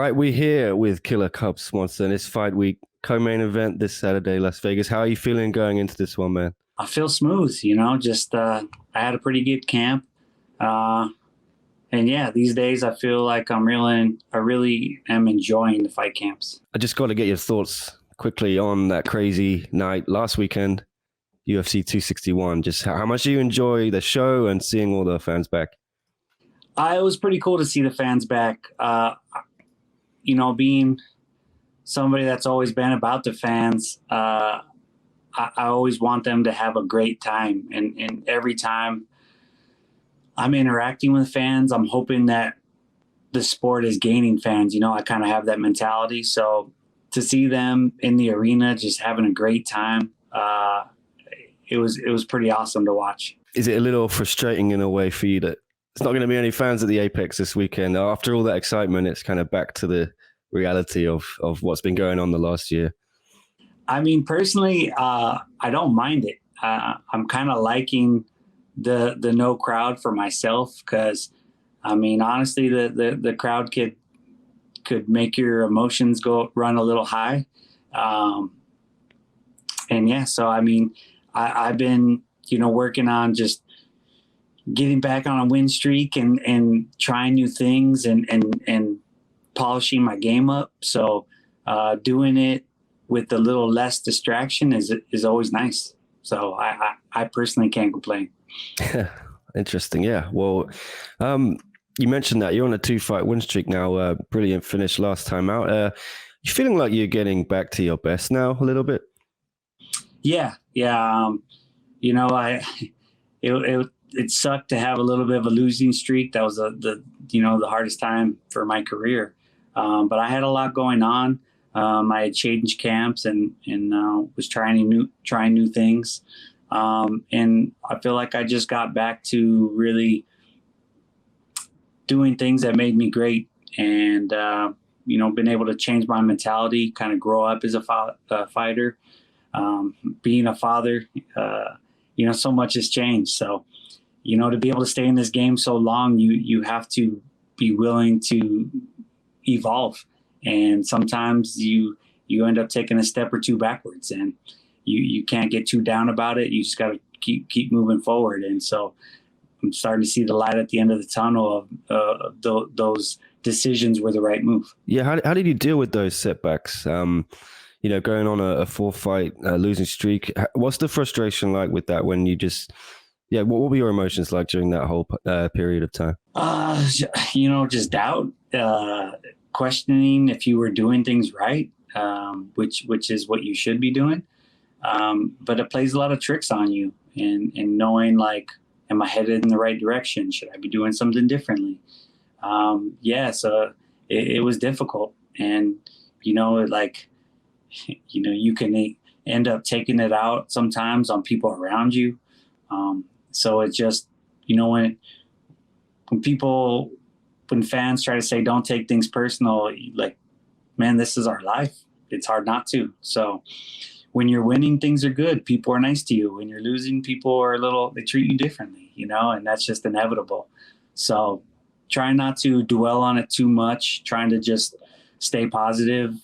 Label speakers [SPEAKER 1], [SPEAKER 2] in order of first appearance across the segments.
[SPEAKER 1] right, we're here with killer Cub Swanson. It's fight week, co-main event this Saturday, Las Vegas. How are you feeling going into this one, man?
[SPEAKER 2] I feel smooth, just I had a pretty good camp. And yeah, these days I feel like I really am enjoying the fight camps.
[SPEAKER 1] I just got to get your thoughts quickly on that crazy night last weekend, UFC 261. Just how much do you enjoy the show and seeing all the fans back?
[SPEAKER 2] It was pretty cool to see the fans back. Being somebody that's always been about the fans, I always want them to have a great time. And every time I'm interacting with fans, I'm hoping that the sport is gaining fans. I kind of have that mentality. So to see them in the arena just having a great time, it was pretty awesome to watch.
[SPEAKER 1] Is it a little frustrating in a way for you that it's not going to be any fans at the Apex this weekend? After all that excitement, it's kind of back to the reality of what's been going on the last year.
[SPEAKER 2] I mean, personally, I don't mind it. I'm kind of liking the no crowd for myself because, I mean, honestly, the crowd could make your emotions run a little high. And yeah, so I mean, I've been, working on just getting back on a win streak and trying new things and polishing my game up. So doing it with a little less distraction is always nice. So I personally can't complain.
[SPEAKER 1] Interesting. Yeah. Well, you mentioned that you're on a 2-fight win streak now. Brilliant finish last time out. You feeling like you're getting back to your best now a little bit?
[SPEAKER 2] Yeah. It sucked to have a little bit of a losing streak. That was the hardest time for my career. But I had a lot going on. I had changed camps and was trying new things. And I feel like I just got back to really doing things that made me great and, been able to change my mentality, kind of grow up as a fighter, being a father, so much has changed. So, to be able to stay in this game so long, you have to be willing to evolve. And sometimes you end up taking a step or two backwards and you can't get too down about it. You just got to keep moving forward. And so I'm starting to see the light at the end of the tunnel of those decisions were the right move.
[SPEAKER 1] Yeah. How did you deal with those setbacks? Going on a 4-fight losing streak. What's the frustration like with that when you just, what were your emotions like during that whole period of time?
[SPEAKER 2] Just doubt, questioning if you were doing things right, which is what you should be doing. But it plays a lot of tricks on you and knowing like, am I headed in the right direction? Should I be doing something differently? So it was difficult and, you can end up taking it out sometimes on people around you. So it just, when fans try to say, don't take things personal, like, man, this is our life. It's hard not to. So when you're winning, things are good. People are nice to you. When you're losing, people are they treat you differently, and that's just inevitable. So try not to dwell on it too much, trying to just stay positive,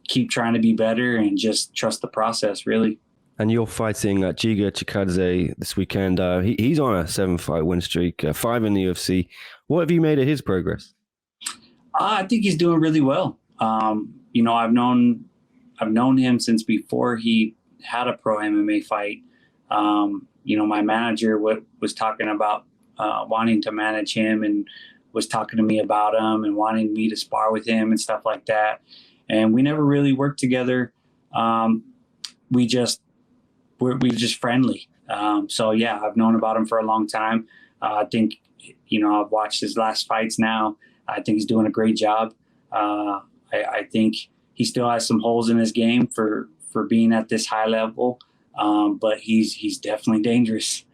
[SPEAKER 2] keep trying to be better and just trust the process, really.
[SPEAKER 1] And you're fighting Giga Chikadze this weekend. He's on a 7-fight win streak, 5 in the UFC. What have you made of his progress?
[SPEAKER 2] I think he's doing really well. I've known him since before he had a pro MMA fight. My manager was talking about wanting to manage him and was talking to me about him and wanting me to spar with him and stuff like that. And we never really worked together. We're just friendly. So yeah, I've known about him for a long time. I think, I've watched his last fights now. I think he's doing a great job. I think he still has some holes in his game for being at this high level. But he's definitely dangerous.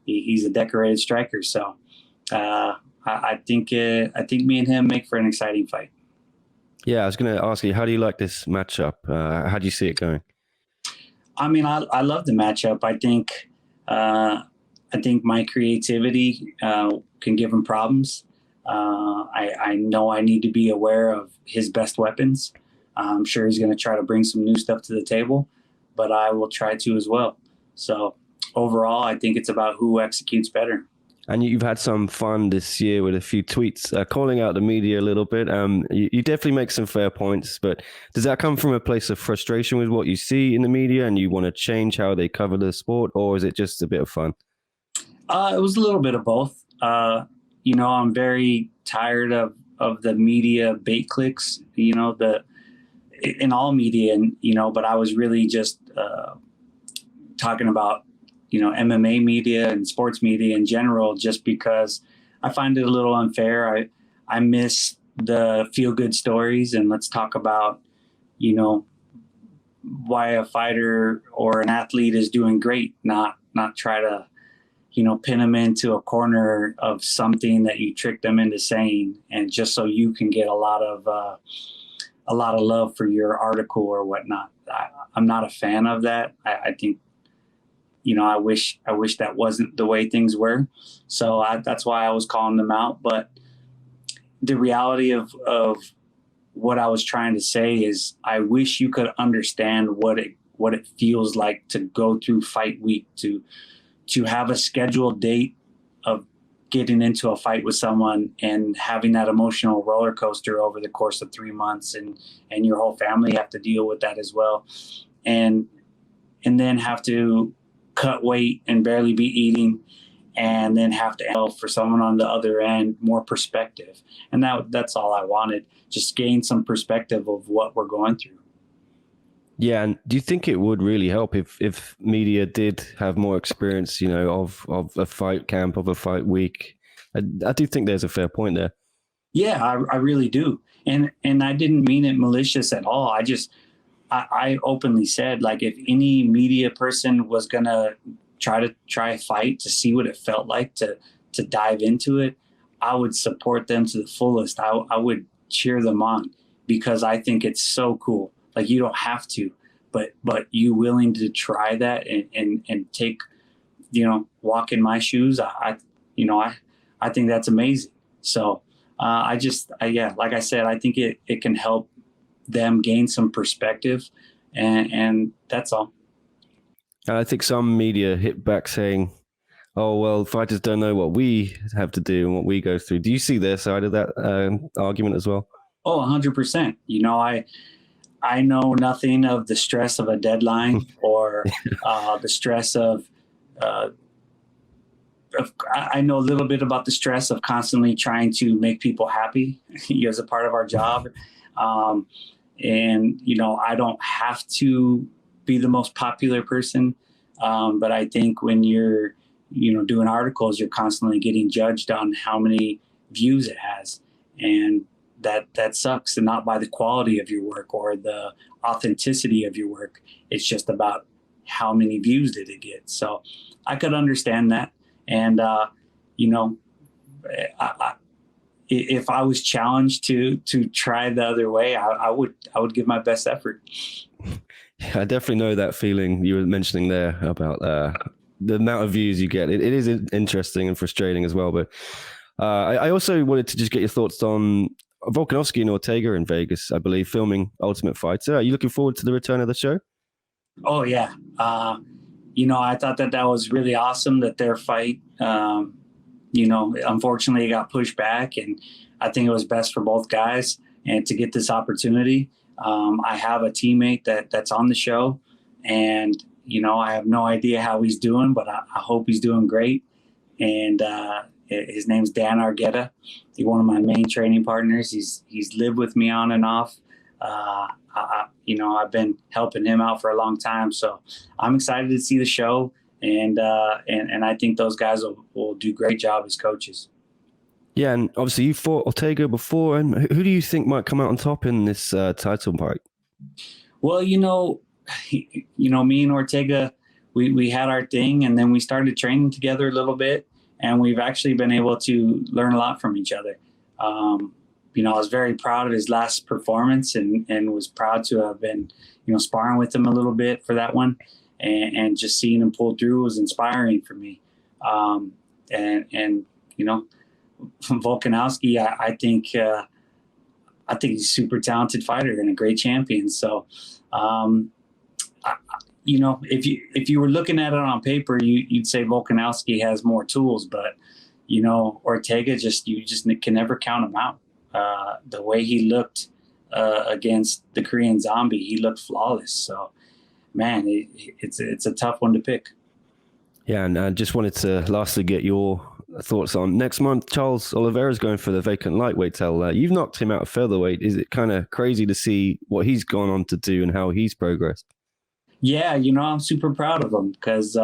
[SPEAKER 2] He's a decorated striker. So I think me and him make for an exciting fight.
[SPEAKER 1] Yeah, I was going to ask you, how do you like this matchup? How do you see it going?
[SPEAKER 2] I mean, I love the matchup. I think my creativity can give him problems. I know I need to be aware of his best weapons. I'm sure he's going to try to bring some new stuff to the table, but I will try to as well. So overall, I think it's about who executes better.
[SPEAKER 1] And you've had some fun this year with a few tweets calling out the media a little bit. You definitely make some fair points, but does that come from a place of frustration with what you see in the media and you want to change how they cover the sport, or is it just a bit of fun?
[SPEAKER 2] It was a little bit of both. I'm very tired of the media bait clicks, in all media, and, but I was really just talking about, MMA media and sports media in general, just because I find it a little unfair. I miss the feel good stories, and let's talk about, why a fighter or an athlete is doing great, not try to, pin them into a corner of something that you tricked them into saying, and just so you can get a lot of love for your article or whatnot. I'm not a fan of that. I think, I wish that wasn't the way things were. So that's why I was calling them out. But the reality of what I was trying to say is, I wish you could understand what it feels like to go through fight week, to have a scheduled date of getting into a fight with someone and having that emotional roller coaster over the course of 3 months, and your whole family have to deal with that as well. And then have to cut weight and barely be eating, and then have to help for someone on the other end more perspective. And that's all I wanted, just gain some perspective of what we're going through.
[SPEAKER 1] Yeah, and do you think it would really help if media did have more experience, of a fight camp, of a fight week? I do think there's a fair point there.
[SPEAKER 2] Yeah, I really do. And I didn't mean it malicious at all. I openly said, like, if any media person was going to try a fight to see what it felt like to dive into it, I would support them to the fullest. I would cheer them on, because I think it's so cool. Like, you don't have to, but you willing to try that and take, walk in my shoes. I think that's amazing. So like I said, I think it can help them gain some perspective, and that's all.
[SPEAKER 1] And I think some media hit back saying, "Oh, well, fighters don't know what we have to do and what we go through." Do you see their side of that argument as well?
[SPEAKER 2] Oh, 100%. I know nothing of the stress of a deadline or the stress of I know a little bit about the stress of constantly trying to make people happy as a part of our job. And, I don't have to be the most popular person. But I think when you're, doing articles, you're constantly getting judged on how many views it has. And that sucks, and not by the quality of your work or the authenticity of your work. It's just about how many views did it get. So I could understand that. And, if I was challenged to try the other way, I would give my best effort.
[SPEAKER 1] Yeah, I definitely know that feeling you were mentioning there about the amount of views you get. It is interesting and frustrating as well. But I also wanted to just get your thoughts on Volkanovski and Ortega in Vegas, I believe, filming Ultimate Fighter. Are you looking forward to the return of the show?
[SPEAKER 2] Oh, yeah. I thought that was really awesome that their fight, unfortunately it got pushed back, and I think it was best for both guys and to get this opportunity. I have a teammate that's on the show, and, I have no idea how he's doing, but I hope he's doing great. And his name's Dan Argueta. He's one of my main training partners. He's lived with me on and off. I've been helping him out for a long time, so I'm excited to see the show, and I think those guys will do a great job as coaches.
[SPEAKER 1] Yeah, and obviously you fought Ortega before, and who do you think might come out on top in this title fight?
[SPEAKER 2] Well, me and Ortega, we had our thing, and then we started training together a little bit, and we've actually been able to learn a lot from each other. I was very proud of his last performance, and was proud to have been, sparring with him a little bit for that one, and just seeing him pull through was inspiring for me. Volkanovski, I think he's a super talented fighter and a great champion. So, if you were looking at it on paper, you'd say Volkanovski has more tools, but Ortega you just can never count him out. The way he looked against the Korean Zombie, he looked flawless. So, man, it's a tough one to pick.
[SPEAKER 1] Yeah, and I just wanted to lastly get your thoughts on next month. Charles Oliveira is going for the vacant lightweight title. You've knocked him out of featherweight. Is it kind of crazy to see what he's gone on to do and how he's progressed?
[SPEAKER 2] Yeah, I'm super proud of him because,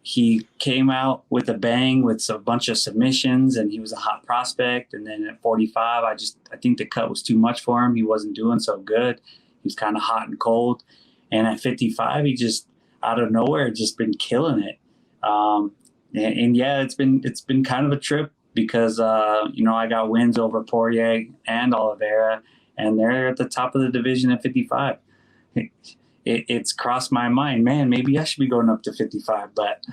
[SPEAKER 2] he came out with a bang with a bunch of submissions, and he was a hot prospect. And then at 45, I think the cut was too much for him. He wasn't doing so good. He was kind of hot and cold. And at 55, he just out of nowhere just been killing it. And yeah, it's been kind of a trip because I got wins over Poirier and Oliveira, and they're at the top of the division at 55. It's crossed my mind, man, maybe I should be going up to 55. But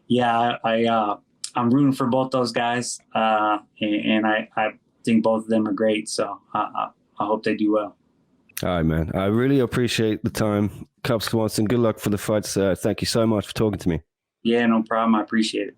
[SPEAKER 2] yeah, I'm rooting for both those guys, and I think both of them are great. So I hope they do well.
[SPEAKER 1] All right, man. I really appreciate the time. Cub Swanson, good luck for the fights. Thank you so much for talking to me.
[SPEAKER 2] Yeah, no problem. I appreciate it.